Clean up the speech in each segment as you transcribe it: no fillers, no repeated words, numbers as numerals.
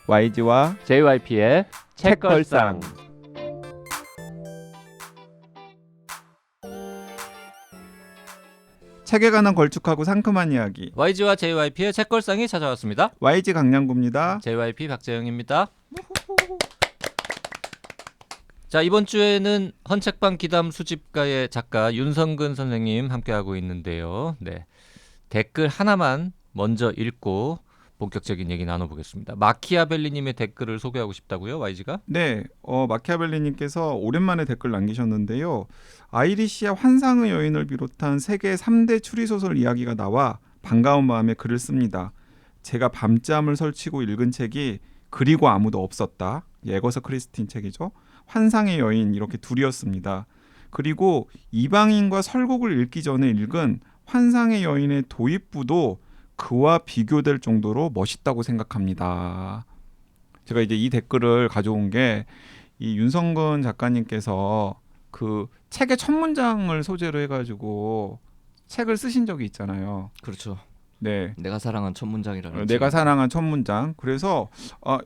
YG와 JYP의 책걸상. 책에 관한 걸쭉하고 상큼한 이야기. YG와 JYP의 책걸상이 찾아왔습니다. YG 강량구입니다. JYP 박재영입니다. 자, 이번 주에는 헌책방 기담 수집가의 작가 윤성근 선생님 함께하고 있는데요. 네, 댓글 하나만 먼저 읽고 본격적인 얘기 나눠보겠습니다. 마키아벨리님의 댓글을 소개하고 싶다고요, YG가? 네, 마키아벨리님께서 오랜만에 댓글 남기셨는데요. 아이리시아 환상의 여인을 비롯한 세계 3대 추리소설 이야기가 나와 반가운 마음에 글을 씁니다. 제가 밤잠을 설치고 읽은 책이 그리고 아무도 없었다. 예거서 크리스틴 책이죠. 환상의 여인 이렇게 둘이었습니다. 그리고 이방인과 설국을 읽기 전에 읽은 환상의 여인의 도입부도 그와 비교될 정도로 멋있다고 생각합니다. 제가 이제 이 댓글을 가져온 게 이 윤성근 작가님께서 그 책의 첫 문장을 소재로 해가지고 책을 쓰신 적이 있잖아요. 그렇죠. 네. 내가 사랑한 첫 문장이라는 내가 사랑한 첫 문장. 그래서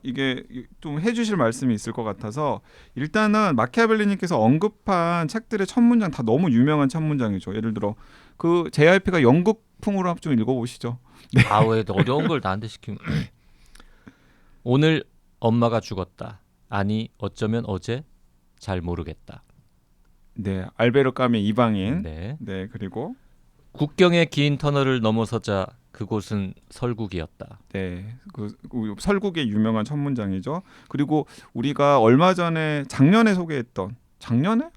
이게 좀 해주실 말씀이 있을 것 같아서 일단은 마키아벨리님께서 언급한 책들의 첫 문장 다 너무 유명한 첫 문장이죠. 예를 들어 그 JYP가 연극풍으로 좀 읽어보시죠. 네. 왜 어려운 걸 나한테 시키면 오늘 엄마가 죽었다. 아니 어쩌면 어제 잘 모르겠다. 네, 알베르 까뮈 이방인. 네. 네, 그리고 국경의 긴 터널을 넘어서자 그곳은 설국이었다. 네, 그 설국의 유명한 첫 문장이죠. 그리고 우리가 얼마 전에 작년에 소개했던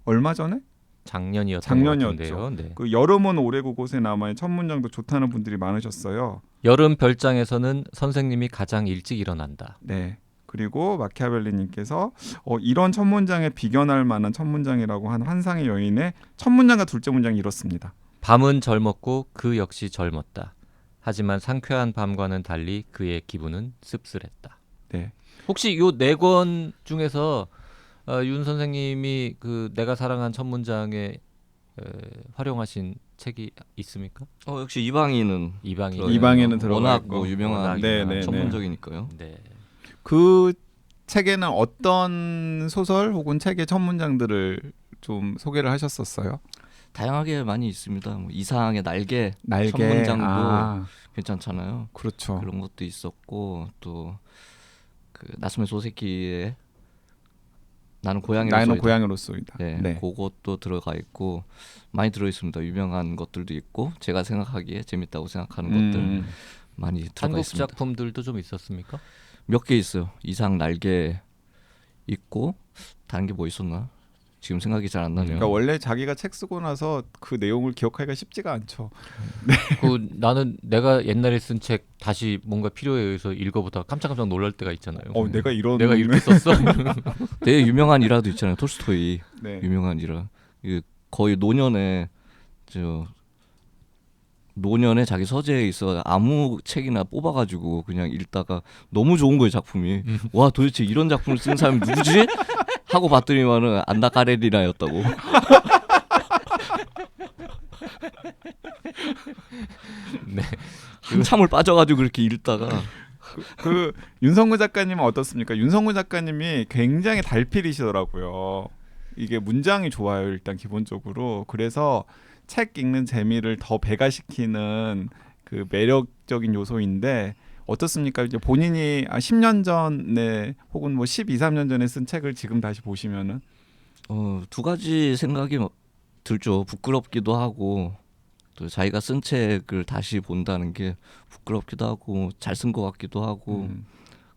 얼마 전에? 작년이었던 것 같은데요. 네. 그 여름은 오래 그곳에 남아의 첫 문장도 좋다는 분들이 많으셨어요. 여름 별장에서는 선생님이 가장 일찍 일어난다. 네. 그리고 마키아벨리님께서 이런 첫 문장에 비견할 만한 첫 문장이라고 한 환상의 여인의 첫 문장과 둘째 문장이 이렇습니다. 밤은 젊었고 그 역시 젊었다. 하지만 상쾌한 밤과는 달리 그의 기분은 씁쓸했다. 네. 혹시 요 네 권 중에서 윤 선생님이 그 내가 사랑한 첫 문장에 활용하신 책이 있습니까? 역시 이방인은 이방인은 들어가 워낙 있고. 뭐 유명한 네. 전문적이니까요. 네. 그 책에는 어떤 소설 혹은 책의 첫 문장들을 좀 소개를 하셨었어요? 다양하게 많이 있습니다. 뭐 이상의 날개 첫 날개. 문장도 괜찮잖아요. 그렇죠. 그런 것도 있었고 또 그 나스메 소세키의 나는 고양이로서이다. 네, 그것도 들어가 있고 많이 들어 있습니다. 유명한 것들도 있고 제가 생각하기에 재밌다고 생각하는 것들 많이 들어가 한국 있습니다. 작품들도 좀 있었습니까? 몇 개 있어요. 이상 날개 있고 다른 게 뭐 있었나? 지금 생각이 잘 안 나네요. 그러니까 원래 자기가 책 쓰고 나서 그 내용을 기억하기가 쉽지가 않죠. 나는 내가 옛날에 쓴 책 다시 뭔가 필요에 의해서 읽어보다가 깜짝깜짝 놀랄 때가 있잖아요. 내가 이렇게 썼어? 되게 유명한 일화도 있잖아요. 톨스토이. 네. 유명한 일화. 거의 노년에 자기 서재에 있어 아무 책이나 뽑아가지고 그냥 읽다가 너무 좋은 거예요, 작품이. 와, 도대체 이런 작품을 쓴 사람이 누구지? 하고 봤더니만은 안나 까레리나였다고. 네. 한참을 빠져가지고 그렇게 읽다가 그 윤성근 작가님은 어떻습니까? 윤성근 작가님이 굉장히 달필이시더라고요. 이게 문장이 좋아요, 일단 기본적으로. 그래서 책 읽는 재미를 더 배가시키는 그 매력적인 요소인데 어떻습니까? 이제 본인이 10년 전에 혹은 뭐 12, 13년 전에 쓴 책을 지금 다시 보시면은 두 가지 생각이 들죠. 부끄럽기도 하고 또 자기가 쓴 책을 다시 본다는 게 부끄럽기도 하고 잘 쓴 것 같기도 하고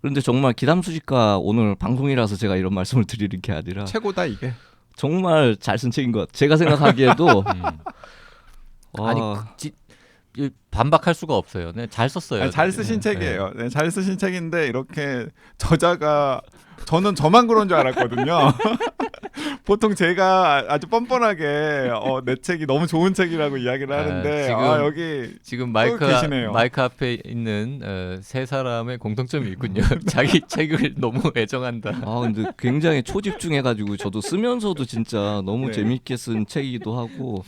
그런데 정말 기담수집가 오늘 방송이라서 제가 이런 말씀을 드리는 게 아니라 최고다 이게. 정말 잘 쓴 책인 것 같아요. 제가 생각하기에도 아니 반박할 수가 없어요. 네, 잘 썼어요. 잘 쓰신 책이에요. 네, 잘 쓰신 책인데 이렇게 저자가 저는 저만 그런 줄 알았거든요. 보통 제가 아주 뻔뻔하게 내 책이 너무 좋은 책이라고 이야기를 하는데 여기 지금 마이크 앞에 있는 세 사람의 공통점이 있군요. 자기 책을 너무 애정한다. 근데 굉장히 초집중해가지고 저도 쓰면서도 진짜 너무 네. 재밌게 쓴 책이기도 하고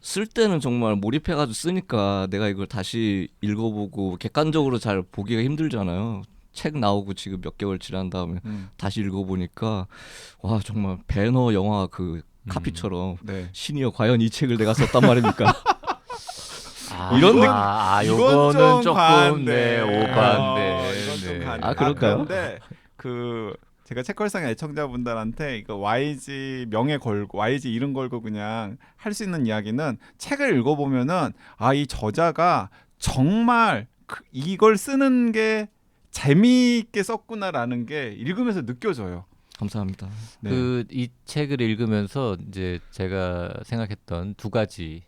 쓸 때는 정말 몰입해가지고 쓰니까 내가 이걸 다시 읽어보고 객관적으로 잘 보기가 힘들잖아요. 책 나오고 지금 몇 개월 지난 다음에 음. 다시 읽어보니까 와 정말 배너 영화 그 카피처럼 네. 신이여 과연 이 책을 내가 썼단 말입니까? 이런 느낌- 요거는 좀 조금 과한데. 오반데. 이건 좀 네. 과한데. 그럴까요? 그런데 그 제가 책걸상 애청자분들한테 이거 YG 명예 걸고 YG 이름 걸고 그냥 할 수 있는 이야기는 책을 읽어보면은 이 저자가 정말 이걸 쓰는 게 재미있게 썼구나라는 게 읽으면서 느껴져요. 감사합니다. 네. 그 이 책을 읽으면서 이제 제가 생각했던 두 가지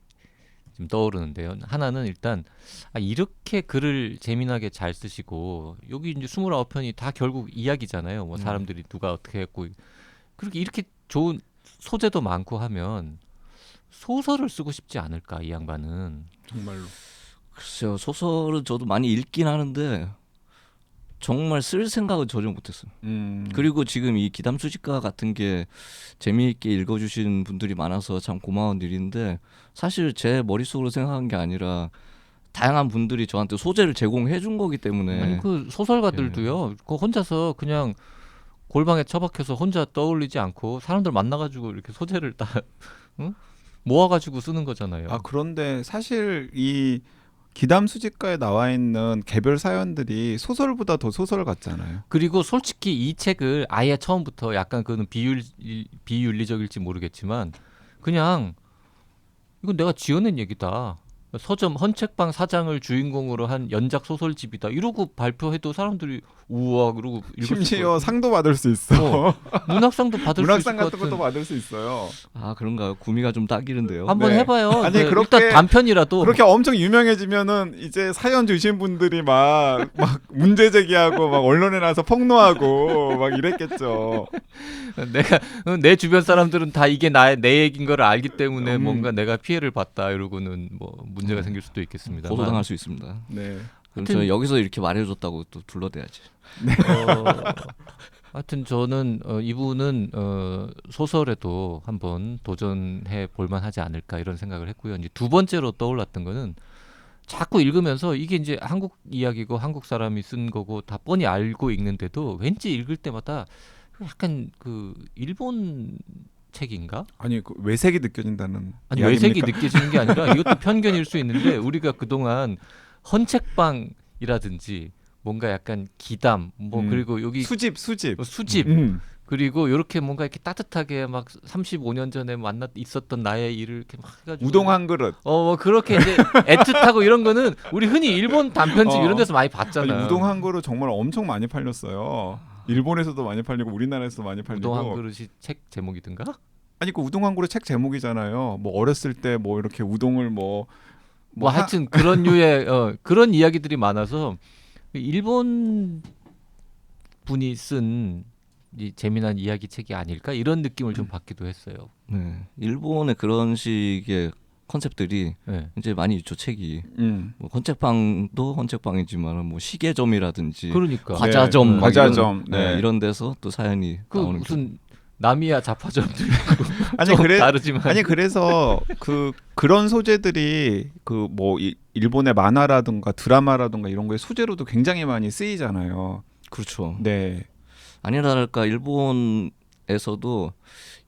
좀 떠오르는데요. 하나는 일단 이렇게 글을 재미나게 잘 쓰시고 여기 이제 29편이 다 결국 이야기잖아요. 뭐 사람들이 누가 어떻게 했고 그렇게 이렇게 좋은 소재도 많고 하면 소설을 쓰고 싶지 않을까 이 양반은. 정말로. 글쎄요 소설은 저도 많이 읽긴 하는데 정말 쓸 생각은 전혀 못했어요. 그리고 지금 이 기담 수집가 같은 게 재미있게 읽어주시는 분들이 많아서 참 고마운 일인데 사실 제 머릿속으로 생각한 게 아니라 다양한 분들이 저한테 소재를 제공해 준 거기 때문에 아니 그 소설가들도요. 그 혼자서 그냥 골방에 처박혀서 혼자 떠올리지 않고 사람들 만나가지고 이렇게 소재를 다 응? 모아가지고 쓰는 거잖아요. 그런데 사실 이 기담 수집가에 나와 있는 개별 사연들이 소설보다 더 소설 같잖아요. 그리고 솔직히 이 책을 아예 처음부터 약간 그는 비윤리적일지 모르겠지만 그냥 이건 내가 지어낸 얘기다. 서점 헌책방 사장을 주인공으로 한 연작 소설집이다. 이러고 발표해도 사람들이 우와 그러고 읽을 수 심지어 있거든요. 상도 받을 수 있어. 문학상도 받을 수 있을 문학상 것 같은 같은. 것도 받을 수 있어요. 아 그런가요? 구미가 좀 딱이른데요. 한번 네. 해봐요. 아니, 네, 그렇게- 일단 단편이라도 그렇게 엄청 유명해지면은 이제 사연 주신 분들이 막 문제 제기하고 막 언론에 나서 폭로하고 막 이랬겠죠. 내가 내 주변 사람들은 다 이게 내 얘기인 걸 알기 때문에 뭔가 내가 피해를 봤다 이러고는 뭐 문제가 생길 수도 있겠습니다. 고소당할 수 있습니다. 네. 그럼 하여튼- 저는 여기서 이렇게 말해줬다고 또 둘러대야지. 하여튼 저는 이분은 소설에도 한번 도전해 볼만하지 않을까 이런 생각을 했고요. 이제 두 번째로 떠올랐던 거는 자꾸 읽으면서 이게 이제 한국 이야기고 한국 사람이 쓴 거고 다 뻔히 알고 읽는데도 왠지 읽을 때마다 약간 그 일본 책인가? 아니 그 외색이 느껴진다는 아니 이야기입니까? 외색이 느껴지는 게 아니라 이것도 편견일 수 있는데 우리가 그동안 헌책방이라든지 뭔가 약간 기담 뭐 그리고 여기 수집 수집 그리고 이렇게 뭔가 이렇게 따뜻하게 막 35년 전에 있었던 나의 일을 이렇게 막 해가지고 우동 한 그릇. 뭐 그렇게 이제 애틋하고 이런 거는 우리 흔히 일본 단편집 이런 데서 많이 봤잖아. 아니, 우동 한 그릇 정말 엄청 많이 팔렸어요. 일본에서도 많이 팔리고 우리나라에서도 많이 팔리고. 우동 한 그릇이 책 제목이든가? 아니 그 우동 한 그릇 책 제목이잖아요. 뭐 어렸을 때 뭐 이렇게 우동을 뭐 하여튼 그런 류의 그런 이야기들이 많아서 일본 분이 쓴 이 재미난 이야기 책이 아닐까 이런 느낌을 좀 받기도 했어요. 네, 일본의 그런 식의 컨셉들이 네. 이제 많이 있죠. 책이 음. 뭐 헌책방도 헌책방이지만 뭐 시계점이라든지 그러니까 과자점, 네, 막 과자점. 이런, 네. 이런 데서 또 사연이 그 나오는 무슨 나미야 잡화점도 있고 아니 좀 그래 다르지만 아니 그래서 그런 소재들이 그 뭐 일본의 만화라든가 드라마라든가 이런 거에 소재로도 굉장히 많이 쓰이잖아요. 그렇죠. 네. 아니나 다를까 일본에서도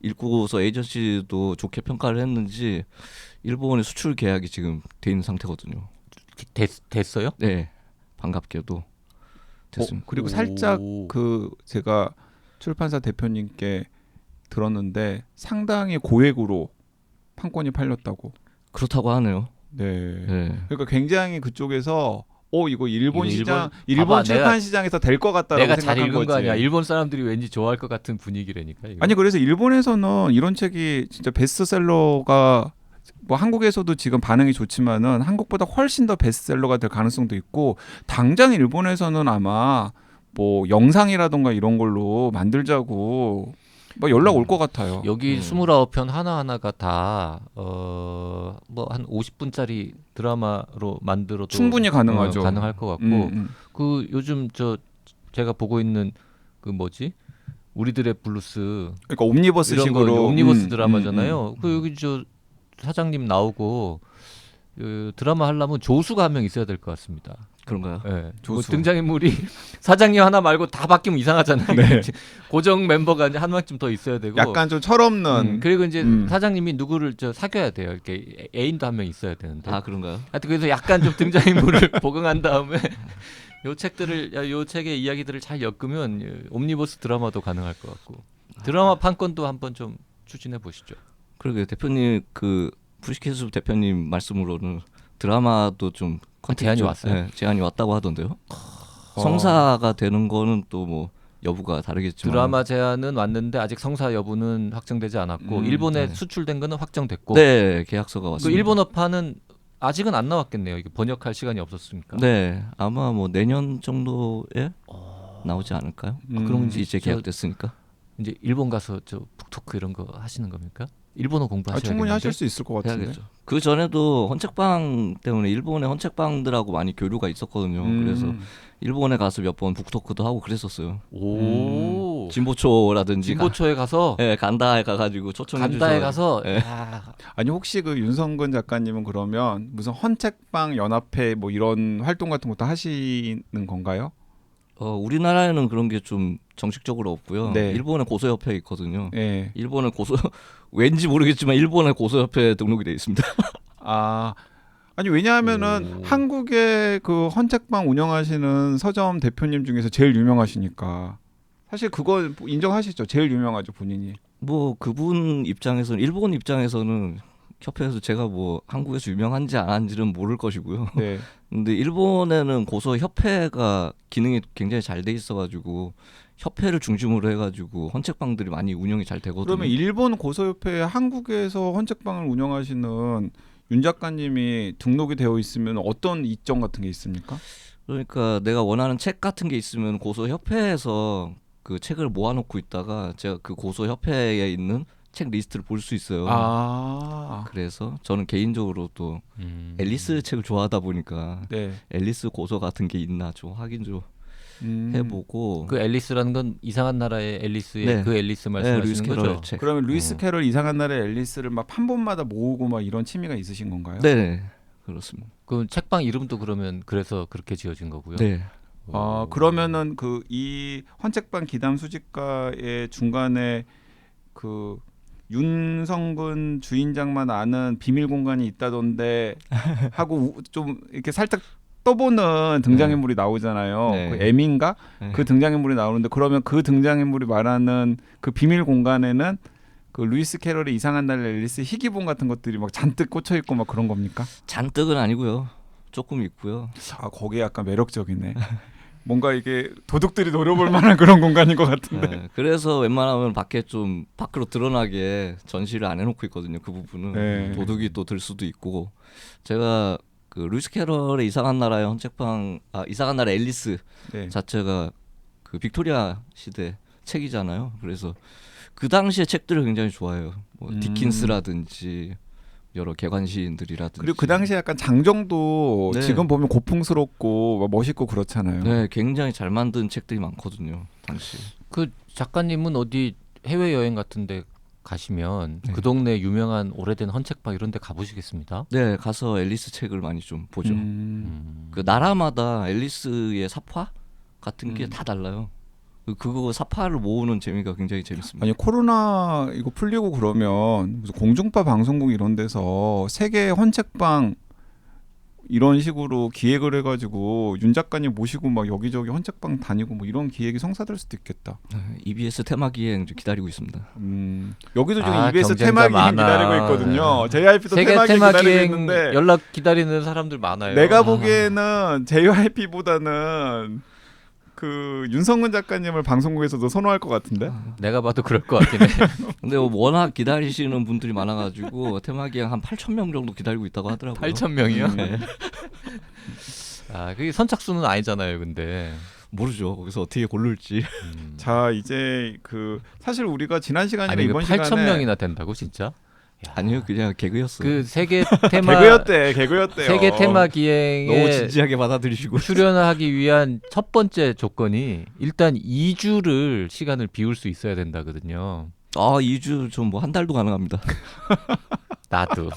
읽고서 에이전시도 좋게 평가를 했는지 일본의 수출 계약이 지금 돼 있는 상태거든요. 됐어요? 네, 반갑게도 됐습니다. 그리고 살짝 오. 그 제가 출판사 대표님께 들었는데 상당히 고액으로 판권이 팔렸다고. 그렇다고 하네요. 네. 네. 그러니까 굉장히 그쪽에서 이거 일본 이거 시장, 일본- 일본 봐봐, 출판 시장에서 될 것 같다라고 내가 잘 생각한 읽은 거지. 거 아니야. 일본 사람들이 왠지 좋아할 것 같은 분위기라니까. 이거. 아니 그래서 일본에서는 이런 책이 진짜 베스트셀러가 뭐 한국에서도 지금 반응이 좋지만은 한국보다 훨씬 더 베스트셀러가 될 가능성도 있고 당장 일본에서는 아마 뭐 영상이라던가 이런 걸로 만들자고 뭐 연락 올 것 같아요. 여기 29편 하나하나가 다 뭐 한 50분짜리 드라마로 만들어도 충분히 가능하죠. 가능할 것 같고 음. 그 요즘 제가 보고 있는 그 뭐지? 우리들의 블루스 그러니까 옴니버스식으로 이런 거 옴니버스 드라마잖아요. 그 여기 저 사장님 나오고 그 드라마 하려면 조수가 한 명 있어야 될 것 같습니다. 그런가요? 예. 뭐 조수. 등장인물이 사장님 하나 말고 다 바뀌면 이상하잖아요. 네. 고정 멤버가 이제 한 명쯤 더 있어야 되고. 약간 좀 철없는. 그리고 이제 음. 사장님이 누구를 사귀어야 돼요. 이렇게 애인도 한 명 있어야 되는데. 아 그런가요? 하여튼 그래서 약간 좀 등장인물을 복용한 다음에 요 책의 이야기들을 잘 엮으면 옴니버스 드라마도 가능할 것 같고 드라마 판권도 한번 좀 추진해 보시죠. 그러게 대표님 그 푸시케스 대표님 말씀으로는 드라마도 좀 제안이 왔어요? 네, 제안이 왔다고 하던데요. 성사가 되는 거는 또 뭐 여부가 다르겠지만 드라마 제안은 왔는데 아직 성사 여부는 확정되지 않았고 일본에 네. 수출된 거는 확정됐고 네 계약서가 그 왔습니다. 일본어판은 아직은 안 나왔겠네요. 이게 번역할 시간이 없었으니까. 네 아마 뭐 내년 정도에 나오지 않을까요? 그럼 이제 저- 계약됐으니까. 이제 일본 가서 북토크 이런 거 하시는 겁니까? 일본어 공부하셔야겠는데. 충분히 하실 수 있을 것 같은데. 해야겠죠. 그 전에도 헌책방 때문에 일본의 헌책방들하고 많이 교류가 있었거든요. 그래서 일본에 가서 몇 번 북토크도 하고 그랬었어요. 오. 진보초라든지 진보초에 가서 예, 간다에 가가지고 초청해 간다에 주셔서 가서 예. 야, 아니 혹시 그 윤성근 작가님은 그러면 무슨 헌책방 연합회 뭐 이런 활동 같은 것도 하시는 건가요? 우리나라에는 그런 게 좀 정식적으로 없고요. 네. 일본에 고소협회 있거든요. 예. 일본의 고소 왠지 모르겠지만 일본의 고소협회에 등록이 돼 있습니다. 아 아니 왜냐하면은 오. 한국의 그 헌책방 운영하시는 서점 대표님 중에서 제일 유명하시니까 사실 그거 인정하시죠? 제일 유명하죠 본인이. 뭐 그분 입장에서는 일본 입장에서는 협회에서 제가 뭐 한국에서 유명한지 안 한지는 모를 것이고요. 네. 근데 일본에는 고소 협회가 기능이 굉장히 잘 돼 있어가지고 협회를 중심으로 해가지고 헌책방들이 많이 운영이 잘 되거든요. 그러면 일본 고소협회 한국에서 헌책방을 운영하시는 윤 작가님이 등록이 되어 있으면 어떤 이점 같은 게 있습니까? 그러니까 내가 원하는 책 같은 게 있으면 고소 협회에서 그 책을 모아놓고 있다가 제가 그 고소 협회에 있는 책 리스트를 볼 수 있어요. 아, 그래서 저는 개인적으로 또 앨리스 책을 좋아하다 보니까 네. 앨리스 고소 같은 게 있나 좀 확인 좀 해보고. 그 앨리스라는 건 이상한 나라의 앨리스의 네. 그 앨리스 네, 말씀하시는 루이스 거죠? 캐럴 책. 그러면 루이스 캐럴 이상한 나라의 앨리스를 막 판본마다 모으고 막 이런 취미가 있으신 건가요? 네, 그렇습니다. 그 책방 이름도 그러면 그래서 그렇게 지어진 거고요. 네. 아 그러면은 그 이 헌책방 기담 수집가의 중간에 그 윤성근 주인장만 아는 비밀 공간이 있다던데 하고 좀 이렇게 살짝 떠보는 등장인물이 나오잖아요. 네. 그 에민가 네. 그 등장인물이 나오는데 그러면 그 등장인물이 말하는 그 비밀 공간에는 그 루이스 캐럴의 이상한 날 앨리스 희귀본 같은 것들이 막 잔뜩 꽂혀 있고 막 그런 겁니까? 잔뜩은 아니고요. 조금 있고요. 아 거기에 약간 매력적이네. 뭔가 이게 도둑들이 노려볼 만한 그런 공간인 것 같은데. 네, 그래서 웬만하면 밖에 좀 밖으로 드러나게 전시를 안 해놓고 있거든요. 그 부분은 네. 도둑이 또 들 수도 있고. 제가 그 루이스 캐럴의 이상한 나라의 헌책방, 이상한 나라 앨리스 네. 자체가 그 빅토리아 시대 책이잖아요. 그래서 그 당시의 책들을 굉장히 좋아해요. 뭐 디킨스라든지 여러 개관 시인들이라든지. 그리고 그 당시에 약간 장정도 네. 지금 보면 고풍스럽고 막 멋있고 그렇잖아요. 네, 굉장히 잘 만든 책들이 많거든요. 당시. 그 작가님은 어디 해외 여행 같은데 가시면 네. 그 동네 유명한 오래된 헌책방 이런 데 가보시겠습니다. 네, 가서 앨리스 책을 많이 좀 보죠. 그 나라마다 앨리스의 사파 같은 게 다 달라요. 그거 사파를 모으는 재미가 굉장히 재밌습니다. 아니 코로나 이거 풀리고 그러면 무슨 공중파 방송국 이런 데서 세계 헌책방 이런 식으로 기획을 해가지고 윤 작가님 모시고 막 여기저기 헌책방 다니고 뭐 이런 기획이 성사될 수도 있겠다. EBS 테마 기행 좀 기다리고 있습니다. 여기도 지금 아, EBS 경쟁자 테마 기행 많아. 기다리고 있거든요. JYP도 세계 테마 기행 테마 기다리고 기행 있는데 연락 기다리는 사람들 많아요. 내가 보기에는 JYP보다는 그 윤성근 작가님을 방송국에서도 선호할 것 같은데. 내가 봐도 그럴 것 같긴 해. 근데 워낙 기다리시는 분들이 많아가지고 테마 기행 한 8,000명 정도 기다리고 있다고 하더라고요. 8,000명이요? 네. 아, 그게 선착순은 아니잖아요, 근데. 모르죠. 거기서 어떻게 고를지. 자 이제 그 사실 우리가 지난 시간이나 아니, 이번 8,000명이나 된다고 진짜? 야, 아니요, 그냥 개그였어요. 그 세계 테마 개그였대요. 세계 테마 너무 기행에 진지하게 받아들이시고. 출연하기 위한 첫 번째 조건이 일단 2주를 시간을 비울 수 있어야 된다거든요. 2주 좀 뭐 한 달도 가능합니다. 나도.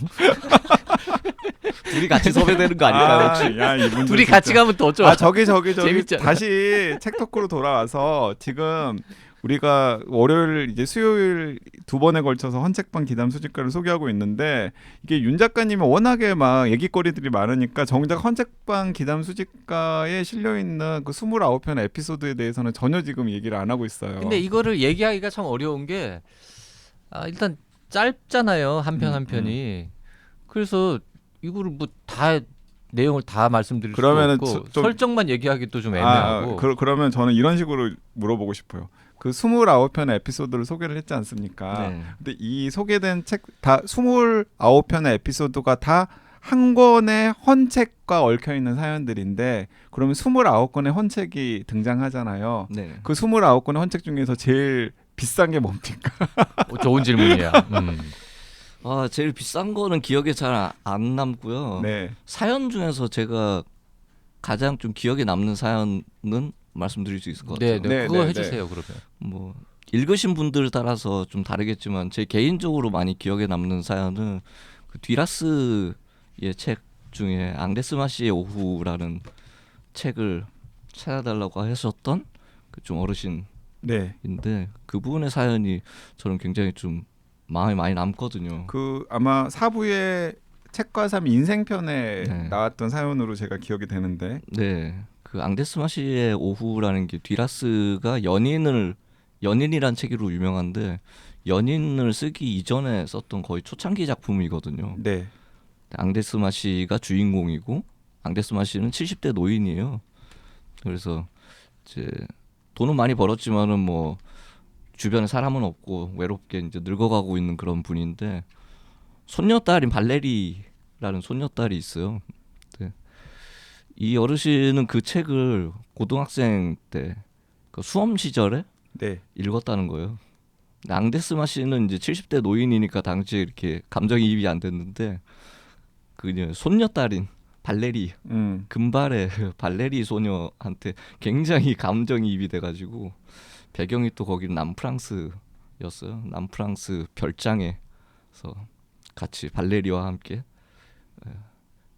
둘이 같이 섭외되는 거 아닐까요 혹시? 야, 이분들 둘이 진짜. 같이 가면 더 좋아. 저기 재밌잖아. 다시 책토크로 돌아와서 지금 우리가 월요일 이제 수요일 두 번에 걸쳐서 헌책방 기담 수집가를 소개하고 있는데 이게 윤 작가님이 워낙에 막 얘기거리들이 많으니까 정작 헌책방 기담 수집가에 실려 있는 그 29편 에피소드에 대해서는 전혀 지금 얘기를 안 하고 있어요. 근데 이거를 얘기하기가 참 어려운 게 일단 짧잖아요. 한 편 한 편이. 그래서 이거를 뭐 다 내용을 다 말씀드릴 수도 그러면은 없고 좀- 설정만 얘기하기도 좀 애매하고. 그러면 저는 이런 식으로 물어보고 싶어요. 그 29편의 에피소드를 소개를 했지 않습니까? 네. 근데 이 소개된 책 다 29편의 에피소드가 다 한 권의 헌책과 얽혀 있는 사연들인데 그러면 29권의 헌책이 등장하잖아요. 네. 그 29권의 헌책 중에서 제일 비싼 게 뭡니까? 좋은 질문이야. 제일 비싼 거는 기억에 잘 안 남고요. 네. 사연 중에서 제가 가장 좀 기억에 남는 사연은 말씀드릴 수 있을 것 같아요. 네, 그거 해주세요 그러면. 뭐 읽으신 분들 따라서 좀 다르겠지만 제 개인적으로 많이 기억에 남는 사연은 그 뒤라스의 책 중에 앙데스마 씨의 오후라는 책을 찾아달라고 하셨던 그 좀 어르신인데 네. 그분의 사연이 저는 굉장히 좀 마음에 많이 남거든요. 그 아마 사부의 책과 삶 인생편에 네. 나왔던 사연으로 제가 기억이 되는데 네, 그 앙데스마 씨의 오후라는 게 뒤라스가 연인이란 책으로 유명한데 연인을 쓰기 이전에 썼던 거의 초창기 작품이거든요. 네. 앙데스마 씨가 주인공이고 앙데스마 씨는 70대 노인이에요. 그래서 이제 돈은 많이 벌었지만은 뭐 주변에 사람은 없고 외롭게 이제 늙어가고 있는 그런 분인데 손녀딸인 발레리라는 손녀딸이 있어요. 네. 이 어르신은 그 책을 고등학생 때 그 수험 시절에 네. 읽었다는 거예요. 앙데스마 씨는 이제 70대 노인이니까 당시에 이렇게 감정이입이 안 됐는데 그 이제 손녀딸인 발레리 금발의 발레리 소녀한테 굉장히 감정이입이 돼가지고 배경이 또 거기 남프랑스였어요. 남프랑스 별장에서 같이 발레리와 함께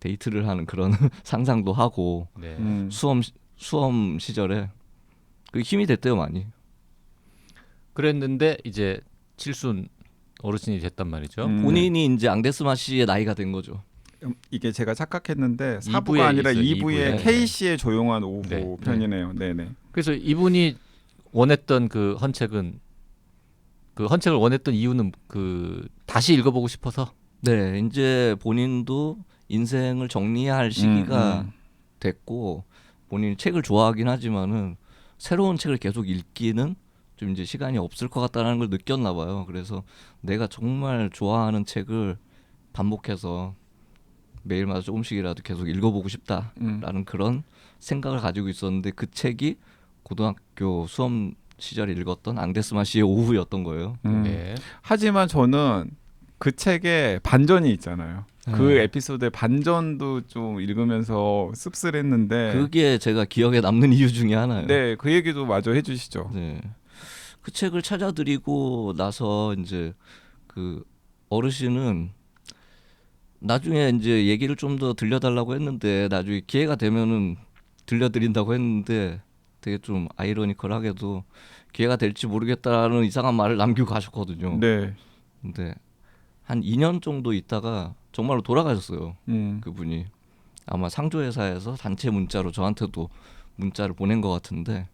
데이트를 하는 그런 상상도 하고 네. 수험 시절에 그 힘이 됐대요 많이. 그랬는데 이제 칠순 어르신이 됐단 말이죠. 본인이 이제 앙데스마 씨의 나이가 된 거죠. 이게 제가 착각했는데 2부에 4부가 아니라 있어요, 2부의 2부에. K 씨의 조용한 오후 네. 편이네요. 네네. 그래서 이분이 원했던 그 헌책은 그 헌책을 원했던 이유는 그 다시 읽어보고 싶어서. 네, 이제 본인도 인생을 정리할 시기가 됐고 본인이 책을 좋아하긴 하지만은 새로운 책을 계속 읽기는 좀 이제 시간이 없을 것 같다는 걸 느꼈나 봐요. 그래서 내가 정말 좋아하는 책을 반복해서 매일마다 조금씩이라도 계속 읽어보고 싶다라는 그런 생각을 가지고 있었는데 그 책이 고등학교 수험 시절에 읽었던 앙데스마 씨의 오후였던 거예요. 네. 하지만 저는 그 책에 반전이 있잖아요. 그 에피소드의 반전도 좀 읽으면서 씁쓸했는데 그게 제가 기억에 남는 이유 중에 하나예요. 네, 그 얘기도 마저 해주시죠. 네. 그 책을 찾아드리고 나서 이제 그 어르신은 나중에 이제 얘기를 좀 더 들려달라고 했는데 나중에 기회가 되면은 들려드린다고 했는데 되게 좀 아이러니컬하게도 기회가 될지 모르겠다라는 이상한 말을 남기고 가셨거든요. 네. 근데 한 2년 정도 있다가 정말로 돌아가셨어요. 음. 그분이 아마 상조회사에서 단체 문자로 저한테도 문자를 보낸 것 같은데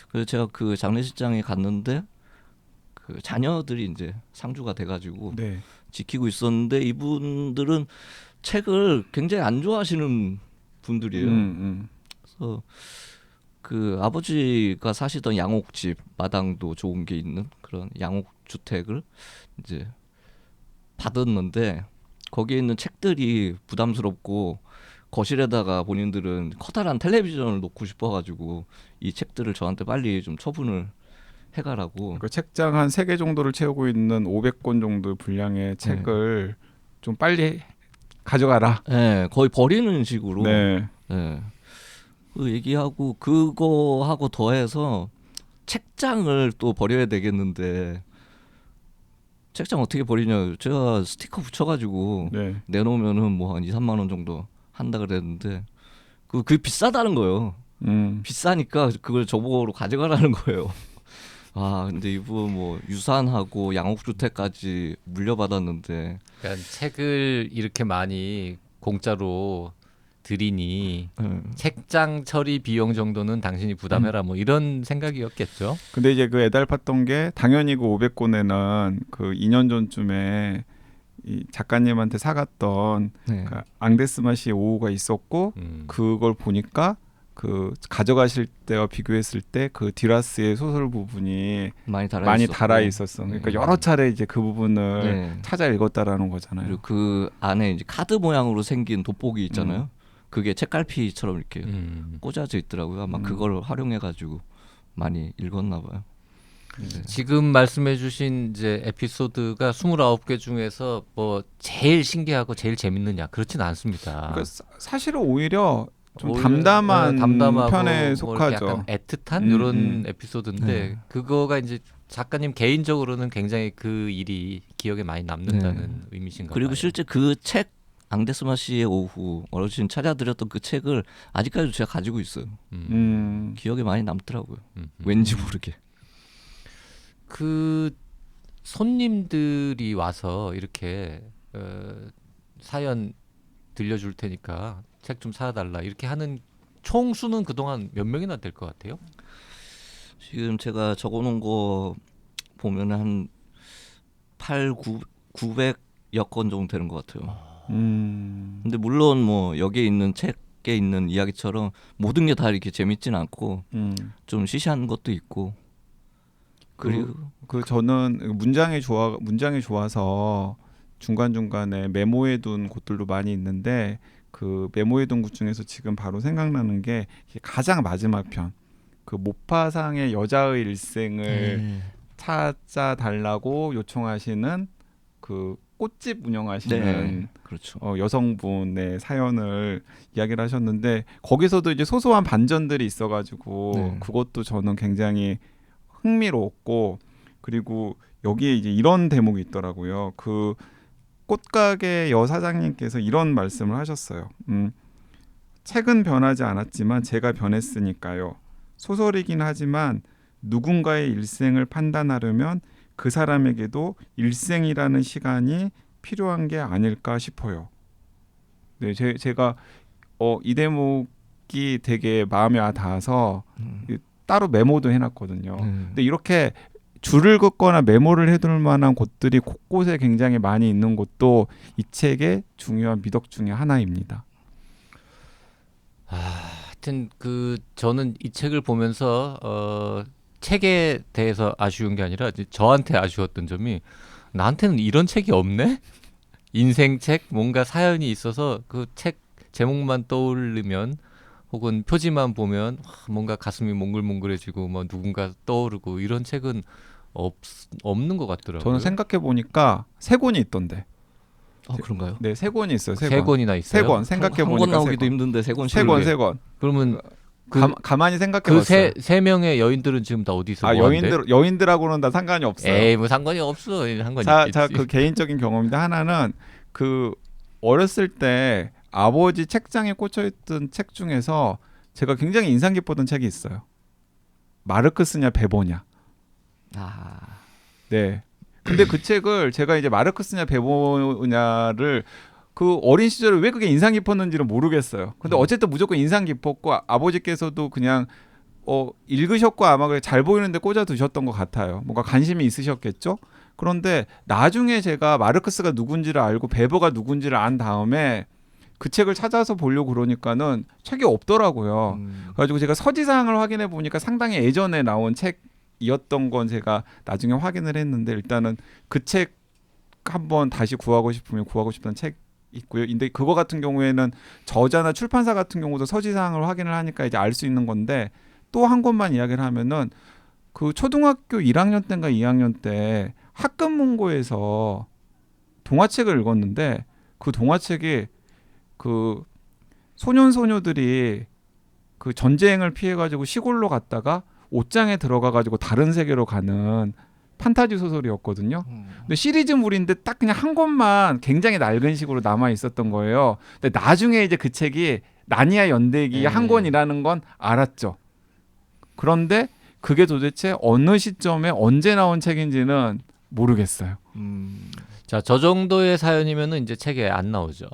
그래서 제가 그 장례식장에 갔는데 그 자녀들이 이제 상주가 돼가지고 네. 지키고 있었는데 이분들은 책을 굉장히 안 좋아하시는 분들이에요. 그래서 그 아버지가 사시던 양옥집 마당도 좋은 게 있는 그런 양옥 주택을 이제 받았는데 거기에 있는 책들이 부담스럽고 거실에다가 본인들은 커다란 텔레비전을 놓고 싶어가지고 이 책들을 저한테 빨리 좀 처분을 해가라고. 그 책장 한 3개 정도를 채우고 있는 500권 정도 분량의 책을 좀 빨리 가져가라. 네, 거의 버리는 식으로. 네. 네. 그 얘기하고 그거하고 더해서 책장을 또 버려야 되겠는데 책장 어떻게 버리냐. 제가 스티커 붙여가지고 네. 내놓으면은 뭐 한 2, 3만 원 정도 한다 그랬는데 그게 비싸다는 거예요. 비싸니까 그걸 저보고 가져가라는 거예요. 아 근데 이분 뭐 유산하고 양옥주택까지 물려받았는데 그러니까 책을 이렇게 많이 공짜로 드리니 책장 처리 비용 정도는 당신이 부담해라 뭐 이런 생각이었겠죠. 근데 이제 그 애달팠던 게 당연히 그 500권에는 그 2년 전쯤에 이 작가님한테 사갔던 네. 그 앙데스마시의 오후가 있었고 그걸 보니까 그 가져가실 때와 비교했을 때 그 듀라스의 소설 부분이 많이 달아 있었어. 그러니까 여러 차례 이제 그 부분을 네. 찾아 읽었다라는 거잖아요. 그리고 그 안에 이제 카드 모양으로 생긴 돋보기 있잖아요. 그게 책갈피처럼 이렇게 꽂아져 있더라고요. 아마 그걸 활용해가지고 많이 읽었나 봐요. 네. 지금 말씀해주신 이제 에피소드가 29개 중에서 뭐 제일 신기하고 제일 재밌느냐 그렇진 않습니다. 그러니까 사실은 오히려 좀 오히려, 담담한 담담하고 편에 뭐 속하죠. 이렇게 약간 애틋한 이런 에피소드인데 네. 그거가 이제 작가님 개인적으로는 굉장히 그 일이 기억에 많이 남는다는 의미신가 그리고 봐요. 실제 그 책 앙데스마시의 오후 어르신 찾아드렸던 그 책을 아직까지도 제가 가지고 있어요. 기억에 많이 남더라고요. 왠지 모르게. 그 손님들이 와서 이렇게 사연 들려줄 테니까 책 좀 사달라 이렇게 하는 총 수는 그동안 몇 명이나 될 것 같아요? 지금 제가 적어놓은 거 보면 한 900여 건 정도 되는 것 같아요. 근데 물론 뭐 여기에 있는 책에 있는 이야기처럼 모든 게 다 이렇게 재밌진 않고 좀 시시한 것도 있고 그리고 그 저는 문장이 좋아서 중간중간에 메모해둔 곳들도 많이 있는데 그 메모해둔 곳 중에서 지금 바로 생각나는 게 가장 마지막 편 그 모파상의 여자의 일생을 찾아달라고 요청하시는 그 꽃집 운영하시는 그렇죠. 여성분의 사연을 이야기를 하셨는데 거기서도 이제 소소한 반전들이 있어가지고 그것도 저는 굉장히 흥미로웠고 그리고 여기에 이제 이런 대목이 있더라고요. 그 꽃가게 여사장님께서 이런 말씀을 하셨어요. 책은 변하지 않았지만 제가 변했으니까요. 소설이긴 하지만 누군가의 일생을 판단하려면 그 사람에게도 일생이라는 시간이 필요한 게 아닐까 싶어요. 네, 제가 이 대목이 되게 마음에 닿아서 따로 메모도 해놨거든요. 근데 이렇게 줄을 긋거나 메모를 해둘 만한 곳들이 곳곳에 굉장히 많이 있는 곳도 이 책의 중요한 미덕 중에 하나입니다. 하여튼 그 저는 이 책을 보면서 책에 대해서 아쉬운 게 아니라 저한테 아쉬웠던 점이 나한테는 이런 책이 없네? 인생책 뭔가 사연이 있어서 그 책 제목만 떠오르면 혹은 표지만 보면 뭔가 가슴이 몽글몽글해지고 뭐 누군가 떠오르고 이런 책은 없는 것 같더라고요. 저는 생각해 보니까 3권이 있던데. 그런가요? 네, 3권이 있어요. 3권이나 있어요. 3권 생각해 보니까 한 권 나오기도 힘든데 3권. 3권. 그러면 가만히 생각해 그 봤어요. 세 명의 여인들은 지금 다 어디 있어? 여인들하고는 다 상관이 없어요. 에이, 뭐 상관이 없어. 상관이 있겠지. 자, 그 개인적인 경험인데 하나는 그 어렸을 때 아버지 책장에 꽂혀있던 책 중에서 제가 굉장히 인상 깊었던 책이 있어요. 마르크스냐 베보냐. 네. 근데 그 책을 제가 이제 마르크스냐 베보냐를 그 어린 시절에 왜 그게 인상 깊었는지는 모르겠어요. 근데 어쨌든 무조건 인상 깊었고 아버지께서도 그냥 읽으셨고 아마 잘 보이는데 꽂아 두셨던 것 같아요. 뭔가 관심이 있으셨겠죠. 그런데 나중에 제가 마르크스가 누군지를 알고 베버가 누군지를 안 다음에 그 책을 찾아서 보려고 그러니까는 책이 없더라고요. 그래가지고 제가 서지상을 확인해 보니까 상당히 예전에 나온 책이었던 건 제가 나중에 확인을 했는데 일단은 그 책 한번 다시 구하고 싶으면 구하고 싶다는 책 있고요. 근데 그거 같은 경우에는 저자나 출판사 같은 경우도 서지상을 확인을 하니까 이제 알 수 있는 건데 또 한 권만 이야기를 하면은 그 초등학교 1학년 때인가 2학년 때 학급 문고에서 동화책을 읽었는데 그 동화책이 그 소년소녀들이 그 전쟁을 피해 가지고 시골로 갔다가 옷장에 들어가 가지고 다른 세계로 가는 판타지 소설이었거든요. 근데 시리즈물인데 딱 그냥 한 권만 굉장히 낡은 식으로 남아 있었던 거예요. 근데 나중에 이제 그 책이 나니아 연대기 한 권이라는 건 알았죠. 그런데 그게 도대체 어느 시점에 언제 나온 책인지는 모르겠어요. 자, 저 정도의 사연이면은 이제 책에 안 나오죠.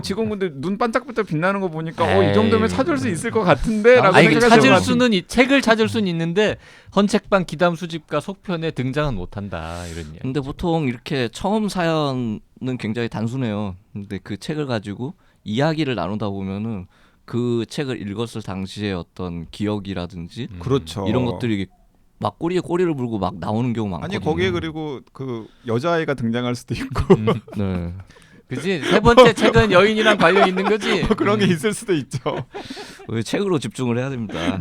지금 근데 눈 반짝반짝 빛나는 거 보니까 에이. 이 정도면 찾을 수 있을 것 같은데라고 아니, 생각이 들어요. 책을 찾을 수는 있는데 헌책방 기담 수집가 속편에 등장은 못한다 이런 이야기. 근데 보통 이렇게 처음 사연은 굉장히 단순해요. 근데 그 책을 가지고 이야기를 나누다 보면은 그 책을 읽었을 당시의 어떤 기억이라든지 그렇죠. 이런 것들이 막 꼬리에 꼬리를 물고 막 나오는 경우 많거든요. 아니 거기에 그리고 그 여자아이가 등장할 수도 있고 네. 그지? 세 번째 책은 여인이랑 관련 있는 거지. 그런 게 있을 수도 있죠. 왜 책으로 집중을 해야 됩니다.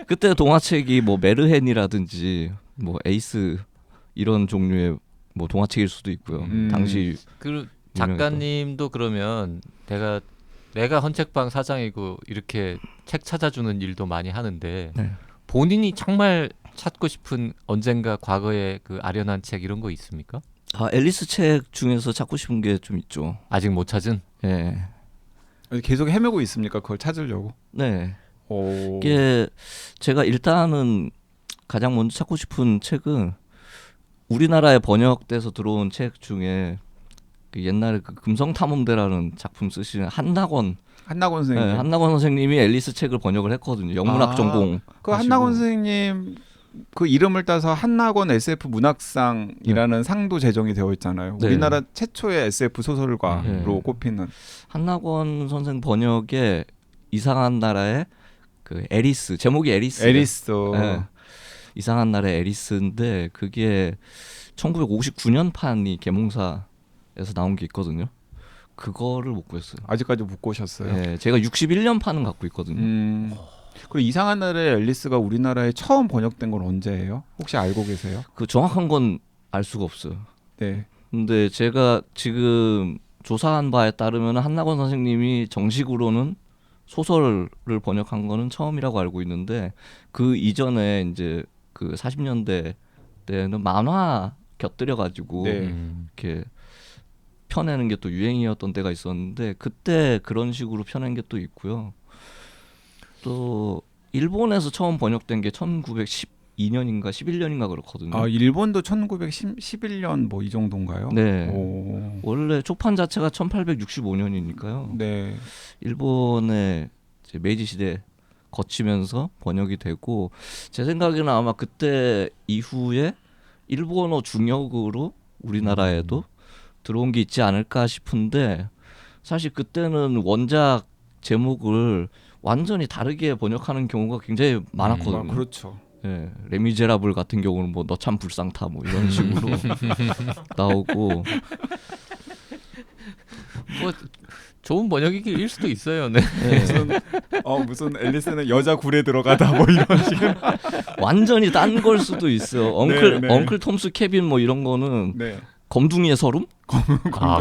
그때 동화책이 뭐 메르헨이라든지 뭐 에이스 이런 종류의 뭐 동화책일 수도 있고요. 당시 그 작가님도 그러면 내가 헌책방 사장이고 이렇게 책 찾아주는 일도 많이 하는데 네. 본인이 정말 찾고 싶은 언젠가 과거의 그 아련한 책 이런 거 있습니까? 앨리스 책 중에서 찾고 싶은 게 좀 있죠. 아직 못 찾은? 예. 계속 헤매고 있습니까? 그걸 찾으려고. 네. 오. 이게 제가 일단은 가장 먼저 찾고 싶은 책은 우리나라에 번역돼서 들어온 책 중에 그 옛날에 그 금성탐험대라는 작품 쓰시는 한낙원 선생님. 네, 한낙원 선생님이 앨리스 책을 번역을 했거든요. 영문학 전공. 그 한낙원 선생님 그 이름을 따서 한낙원 SF 문학상이라는 상도 제정이 되어 있잖아요. 네. 우리나라 최초의 SF 소설가로 꼽히는. 한낙원 선생 번역의 이상한 나라의 그 에리스 제목이 에리스. 네. 이상한 나라의 에리스인데 그게 1959년판이 계몽사에서 나온 게 있거든요. 그거를 못 구했어요. 아직까지 못 고셨어요. 네, 제가 61년판은 갖고 있거든요. 그리고 이상한 나라의 앨리스가 우리나라에 처음 번역된 건 언제예요? 혹시 알고 계세요? 그 정확한 건 알 수가 없어요. 네. 근데 제가 지금 조사한 바에 따르면 한낙원 선생님이 정식으로는 소설을 번역한 거는 처음이라고 알고 있는데 그 이전에 이제 그 40년대 때는 만화 곁들여 가지고 네. 이렇게 펴내는 게 또 유행이었던 때가 있었는데 그때 그런 식으로 펴낸 게 또 있고요. 또 일본에서 처음 번역된 게 1912년인가 11년인가 그렇거든요. 일본도 1911년 뭐 이 정도인가요? 네. 오. 원래 초판 자체가 1865년이니까요. 네. 일본의 이제 메이지 시대 거치면서 번역이 되고 제 생각에는 아마 그때 이후에 일본어 중역으로 우리나라에도 들어온 게 있지 않을까 싶은데 사실 그때는 원작 제목을 완전히 다르게 번역하는 경우가 굉장히 많았거든요. 그렇죠. 예, 레미제라블 같은 경우는 뭐 너 참 불쌍타 뭐 이런 식으로 나오고 뭐 좋은 번역일 수도 있어요. 네. 무슨 앨리스는 여자 굴에 들어가다 뭐 이런 식의. 완전히 딴 걸 수도 있어요. 엉클 톰스 케빈 뭐 이런 거는 네. 검둥이의 서름?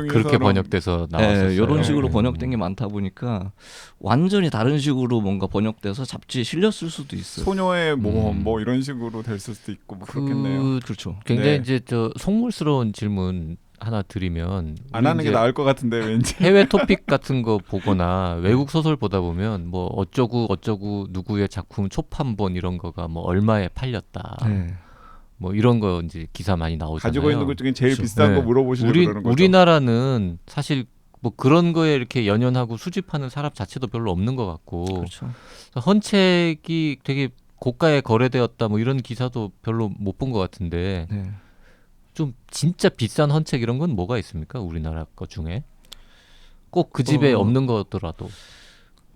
그렇게 번역돼서 나왔었어요. 네, 이런 식으로 번역된 게 많다 보니까 완전히 다른 식으로 뭔가 번역돼서 잡지에 실렸을 수도 있어요. 소녀의 모험 뭐 이런 식으로 될 수도 있고 뭐 그렇겠네요. 그렇죠. 굉장히 네. 이제 저 속물스러운 질문 하나 드리면 안 하는 게 나을 것 같은데 왠지. 해외 토픽 같은 거 보거나 외국 소설 보다 보면 뭐 어쩌고 누구의 작품 초판본 이런 거가 뭐 얼마에 팔렸다. 네. 뭐 이런 거 이제 기사 많이 나오잖아요. 가지고 있는 것 중에 제일 그렇죠. 비싼 거 네. 물어보시려고 그러는 거죠. 우리나라는 사실 뭐 그런 거에 이렇게 연연하고 수집하는 사람 자체도 별로 없는 것 같고 그렇죠. 헌책이 되게 고가에 거래되었다 뭐 이런 기사도 별로 못 본 것 같은데 네. 좀 진짜 비싼 헌책 이런 건 뭐가 있습니까? 우리나라 것 중에 꼭 그 집에 없는 거더라도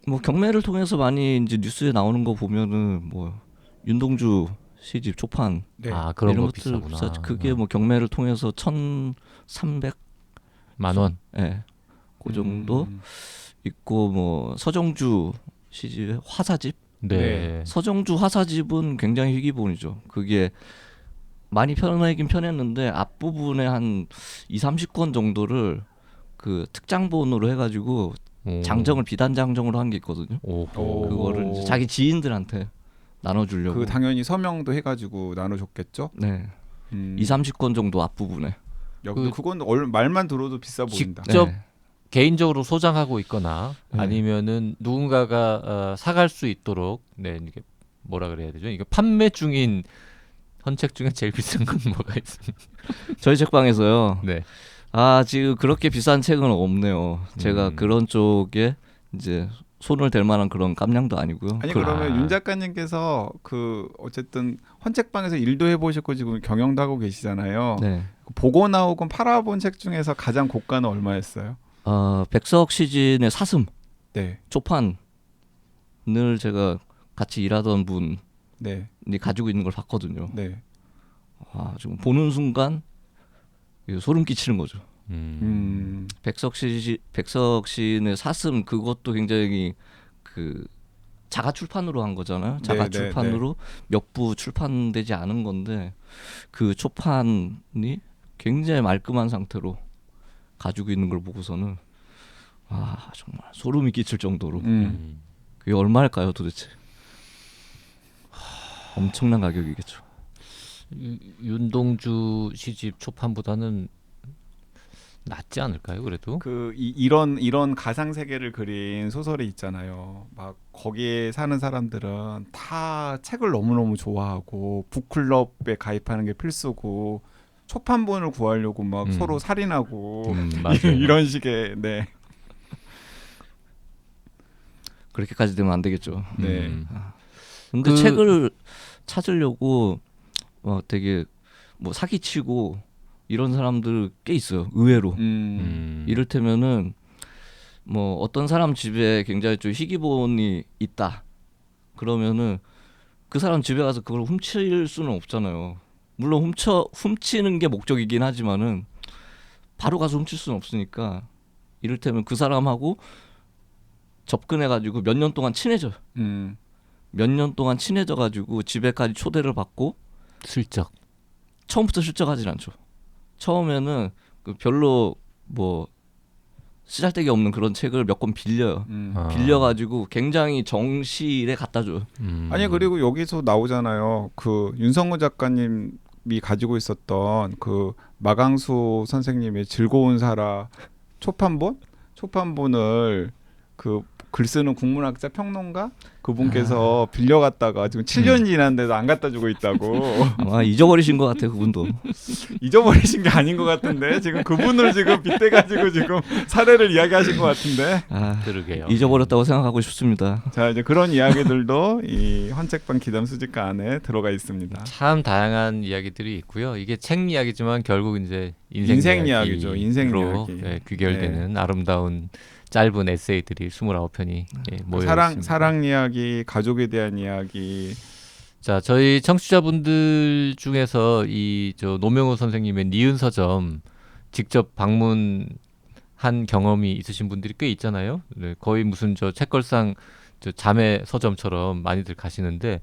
뭐 경매를 통해서 많이 이제 뉴스에 나오는 거 보면은 뭐 윤동주 시집 초판 네. 그런 이런 거 것들 비싸구나. 비싸죠. 그게 뭐 경매를 통해서 1,300 만 원. 예. 그 정도 있고 뭐 서정주 시집 화사집 네. 서정주 화사집은 굉장히 희귀본이죠. 그게 많이 펴내긴 펴냈는데 앞부분에 한 2-30권 정도를 그 특장본으로 해가지고 장정을 비단 장정으로 한 게 있거든요. 그거를 이제 자기 지인들한테 나눠주려고. 그 당연히 서명도 해가지고 나눠줬겠죠. 네. 음. 2-30권 정도 앞부분에. 야, 근데 그건 말만 들어도 비싸 보인다. 직접 네. 개인적으로 소장하고 있거나 네. 아니면은 누군가가 사갈 수 있도록 네 이게 뭐라 그래야 되죠? 이게 판매 중인 헌책 중에 제일 비싼 건 뭐가 있습니까? 저희 책방에서요. 네. 지금 그렇게 비싼 책은 없네요. 제가 그런 쪽에 이제 손을 댈 만한 그런 깜냥도 아니고요. 아니 그러면 윤 작가님께서 그 어쨌든 헌책방에서 일도 해보셨고 지금 경영도 하고 계시잖아요. 네. 보고 나오고 팔아본 책 중에서 가장 고가는 얼마였어요? 백석 시즌의 사슴 네, 초판을 제가 같이 일하던 분이 네, 가지고 있는 걸 봤거든요. 네. 지금 보는 순간 소름 끼치는 거죠. 백석 시즌의 사슴 그것도 굉장히 그 자가 출판으로 한 거잖아요. 자가 네, 출판으로 몇 부 출판되지 않은 건데 그 초판이 굉장히 말끔한 상태로 가지고 있는 걸 보고서는 정말 소름이 끼칠 정도로 그게 얼마일까요 도대체? 엄청난 가격이겠죠. 윤동주 시집 초판보다는 낫지 않을까요? 그래도 이런 가상 세계를 그린 소설이 있잖아요. 막 거기에 사는 사람들은 다 책을 너무너무 좋아하고 북클럽에 가입하는 게 필수고 초판본을 구하려고 막 서로 살인하고 맞아요. 이런 식의 네. 그렇게까지 되면 안 되겠죠. 네. 근데 책을 찾으려고 되게 뭐 사기치고 이런 사람들 꽤 있어요. 의외로. 이를테면은 뭐 어떤 사람 집에 굉장히 좀 희귀본이 있다. 그러면은 그 사람 집에 가서 그걸 훔칠 수는 없잖아요. 물론 훔치는 게 목적이긴 하지만은 바로 가서 훔칠 수는 없으니까 이를테면 그 사람하고 접근해가지고 몇 년 동안 친해져요. 몇 년 동안 친해져가지고 집에까지 초대를 받고 슬쩍 처음부터 실적하진 않죠. 처음에는 별로 뭐 쓰잘데기 없는 그런 책을 몇 권 빌려요. 빌려가지고 굉장히 정실에 갖다 줘요. 아니 그리고 여기서 나오잖아요. 그 윤성우 작가님이 가지고 있었던 그 마강수 선생님의 즐거운 사라 초판본을 그 글 쓰는 국문학자 평론가 그분께서 빌려갔다가 지금 7년 지났는데도 안 갖다 주고 있다고. 아마 잊어버리신 것 같아요, 그분도. 잊어버리신 게 아닌 것 같은데 지금 그분을 지금 빗대가지고 지금 사례를 이야기하신 것 같은데. 그러게요. 잊어버렸다고 생각하고 싶습니다. 자 이제 그런 이야기들도 이 헌책방 기담 수집가 안에 들어가 있습니다. 참 다양한 이야기들이 있고요. 이게 책 이야기지만 결국 이제 인생 이야기죠. 인생 이야기. 네, 귀결되는 아름다운 짧은 에세이들이 29편이 모여 있습니다. 사랑 이야기, 가족에 대한 이야기. 자, 저희 청취자분들 중에서 저 노명호 선생님의 니은 서점 직접 방문한 경험이 있으신 분들이 꽤 있잖아요. 네, 거의 무슨 저 책걸상 저 자매 서점처럼 많이들 가시는데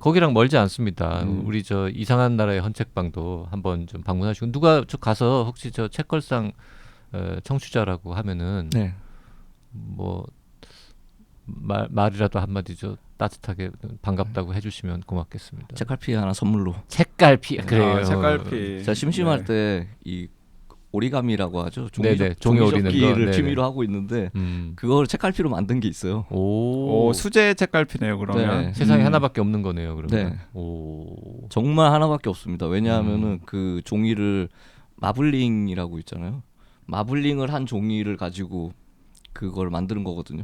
거기랑 멀지 않습니다. 우리 저 이상한 나라의 헌책방도 한번 좀 방문하시고 누가 저 가서 혹시 저 책걸상 청취자라고 하면은 네. 뭐 말이라도 한마디 저 따뜻하게 반갑다고 해주시면 고맙겠습니다. 책갈피 하나 선물로. 책갈피 그래요. 책갈피. 제가 심심할 때 이 오리가미라고 하죠. 종이 오리는 접기를 거. 취미로 하고 있는데 그걸 책갈피로 만든 게 있어요. 오, 수제 책갈피네요. 그러면 네. 세상에 하나밖에 없는 거네요. 그러면. 네. 오. 정말 하나밖에 없습니다. 왜냐하면은 그 종이를 마블링이라고 있잖아요. 마블링을 한 종이를 가지고 그걸 만드는 거거든요.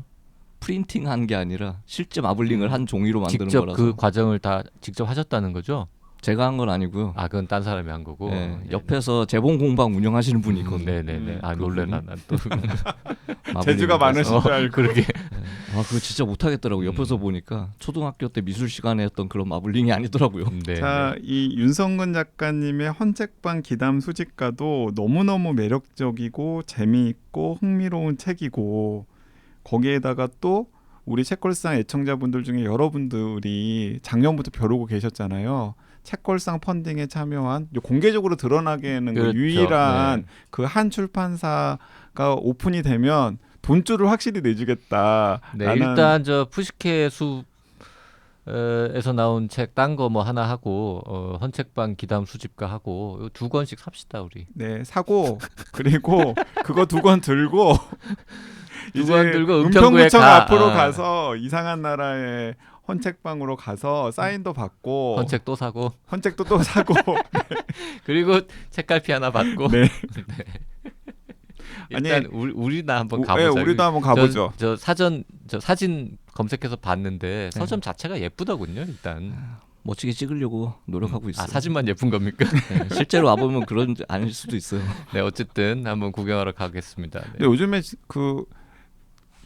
프린팅한 게 아니라 실제 마블링을 한 종이로 만드는 직접 거라서. 그 과정을 다 직접 하셨다는 거죠? 제가 한 건 아니고요. 아, 그건 딴 사람이 한 거고. 네, 옆에서 재봉 공방 운영하시는 분이 있거든요. 네네네. 아, 놀래라 난 또. 재주가 많으신 줄 알고. 그러게. 그거 진짜 못하겠더라고요. 옆에서 보니까 초등학교 때 미술 시간에 했던 그런 마블링이 아니더라고요. 네. 자, 이 윤성근 작가님의 헌책방 기담 수집가도 너무너무 매력적이고 재미있고 흥미로운 책이고 거기에다가 또 우리 책걸상 애청자분들 중에 여러분들이 작년부터 벼르고 계셨잖아요. 책걸상 펀딩에 참여한 공개적으로 드러나게는 그렇죠. 그 유일한 네. 그 한 출판사가 오픈이 되면 돈줄을 확실히 내주겠다. 네, 일단 저 푸시케 숲 에서 나온 책 딴 거 뭐 하나 하고 헌책방 기담 수집가 하고 이거 2권씩 삽시다 우리. 네, 사고 그리고 그거 2권 들고 두 이제 권 들고 은평구에 은평구청 가. 앞으로 가서 이상한 나라의 헌책방으로 가서 사인도 받고 헌책 또 사고 헌책도 또 사고 그리고 책갈피 하나 받고. 네. 일단 아니, 우리나 한번 네, 가보자. 우리도 한번 가보죠. 저 사진 검색해서 봤는데 서점 자체가 예쁘더군요. 일단 멋지게 찍으려고 노력하고 있어요. 사진만 예쁜 겁니까? 네, 실제로 와보면 그런 아닐 수도 있어요. 네, 어쨌든 한번 구경하러 가겠습니다. 네. 근데 요즘에 그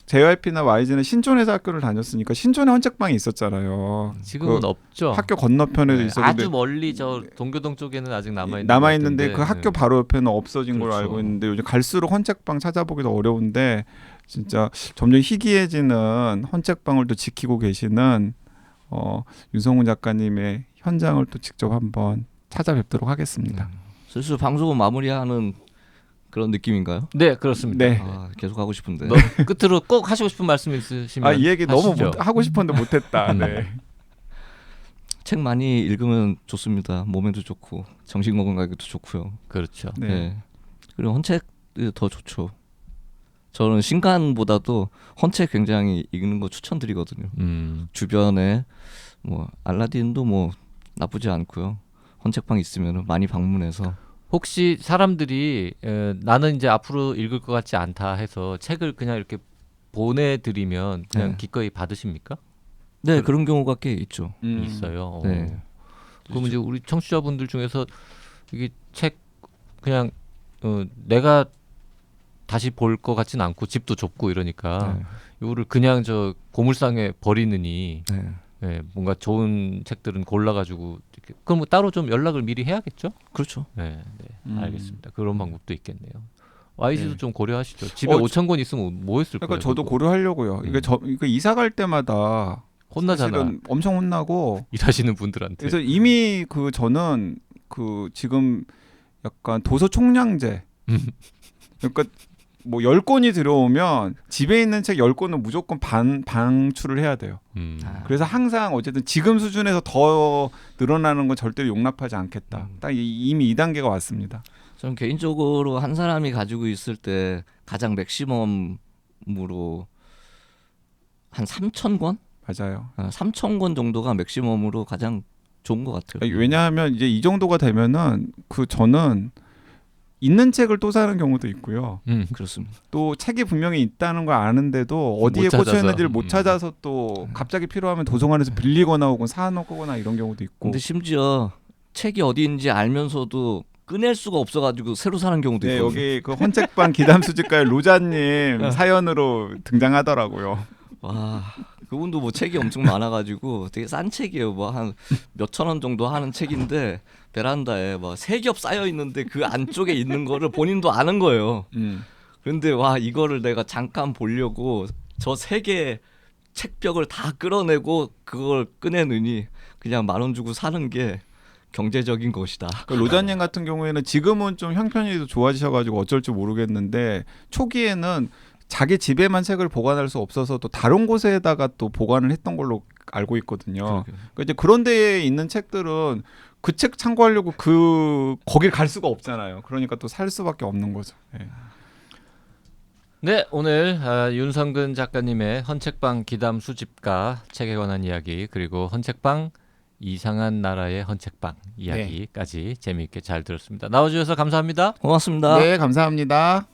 JYP나 YG는 신촌에서 학교를 다녔으니까 신촌에 헌책방이 있었잖아요. 지금은 그 없죠. 학교 건너편에도 네, 있었는데 아주 멀리 저 동교동 쪽에는 아직 남아 남아있는데 그 학교 바로 옆에는 없어진 걸로 그렇죠. 알고 있는데 요즘 갈수록 헌책방 찾아보기도 어려운데 진짜 점점 희귀해지는 헌책방을 또 지키고 계시는 윤성훈 작가님의 현장을 또 직접 한번 찾아뵙도록 하겠습니다. 슬슬 방송을 마무리하는 그런 느낌인가요? 네, 그렇습니다. 네. 계속 하고 싶은데. 끝으로 꼭 하시고 싶은 말씀 있으시면 이 얘기 너무 하시죠. 하고 싶었는데 못했다. 네. 책 많이 읽으면 좋습니다. 몸에도 좋고 정신 건강에도 좋고요. 그렇죠. 네. 네. 그리고 헌책이 더 좋죠. 저는 신간보다도 헌책 굉장히 읽는 거 추천드리거든요. 주변에 뭐 알라딘도 뭐 나쁘지 않고요. 헌책방 있으면 많이 방문해서. 혹시 사람들이 나는 이제 앞으로 읽을 것 같지 않다 해서 책을 그냥 이렇게 보내드리면 그냥 네. 기꺼이 받으십니까? 네, 그런 경우가 꽤 있죠. 있어요. 네. 그럼 이제 우리 청취자분들 중에서 이게 책 그냥 내가 다시 볼 것 같진 않고 집도 좁고 이러니까 네. 이거를 그냥 저 고물상에 버리느니 네. 네, 뭔가 좋은 책들은 골라가지고 이렇게 그럼 뭐 따로 좀 연락을 미리 해야겠죠? 그렇죠. 네, 네, 음. 알겠습니다. 그런 방법도 있겠네요. YG도 네. 좀 고려하시죠. 집에 5천 권 있으면 뭐 했을 거예요? 그러니까 저도 그거? 고려하려고요. 이게 이사 갈 때마다 혼나잖아. 사실은 엄청 혼나고 일하시는 분들한테. 그래서 이미 저는 지금 약간 도서 총량제 그러니까 뭐 10권이 들어오면 집에 있는 책 10권은 무조건 방출을 해야 돼요. 그래서 항상 어쨌든 지금 수준에서 더 늘어나는 건 절대로 용납하지 않겠다. 딱 이미 2단계가 왔습니다. 저는 개인적으로 한 사람이 가지고 있을 때 가장 맥시멈으로 한 3,000권? 맞아요. 3,000권 정도가 맥시멈으로 가장 좋은 것 같아요. 왜냐하면 이제 이 정도가 되면은 저는 있는 책을 또 사는 경우도 있고요. 그렇습니다. 또 책이 분명히 있다는 걸 아는데도 어디에 못 찾아서. 꽂혀 있는지를 못 찾아서 또 갑자기 필요하면 도서관에서 빌리거나 혹은 사놓거나 이런 경우도 있고. 근데 심지어 책이 어디 있는지 알면서도 꺼낼 수가 없어가지고 새로 사는 경우도 네, 있거든요. 여기 그 헌책방 기담 수집가의 로자님 사연으로 등장하더라고요. 와, 그분도 뭐 책이 엄청 많아가지고 되게 싼 책이에요. 뭐 한 몇천 원 정도 하는 책인데 베란다에 막 3겹 쌓여 있는데 그 안쪽에 있는 거를 본인도 아는 거예요. 그런데 와, 이거를 내가 잠깐 보려고 저 3개 책벽을 다 끌어내고 그걸 꺼내느니 그냥 10,000원 주고 사는 게 경제적인 것이다. 그 로자님 같은 경우에는 지금은 좀 형편이 좋아지셔가지고 어쩔 줄 모르겠는데 초기에는 자기 집에만 책을 보관할 수 없어서 또 다른 곳에다가 또 보관을 했던 걸로 알고 있거든요. 그러니까 이제 그런 데에 있는 책들은 그 책 참고하려고 거길 갈 수가 없잖아요. 그러니까 또 살 수밖에 없는 거죠. 네. 네, 오늘 윤성근 작가님의 헌책방 기담 수집가 책에 관한 이야기 그리고 헌책방 이상한 나라의 헌책방 이야기까지 재미있게 잘 들었습니다. 나와주셔서 감사합니다. 고맙습니다. 네, 감사합니다.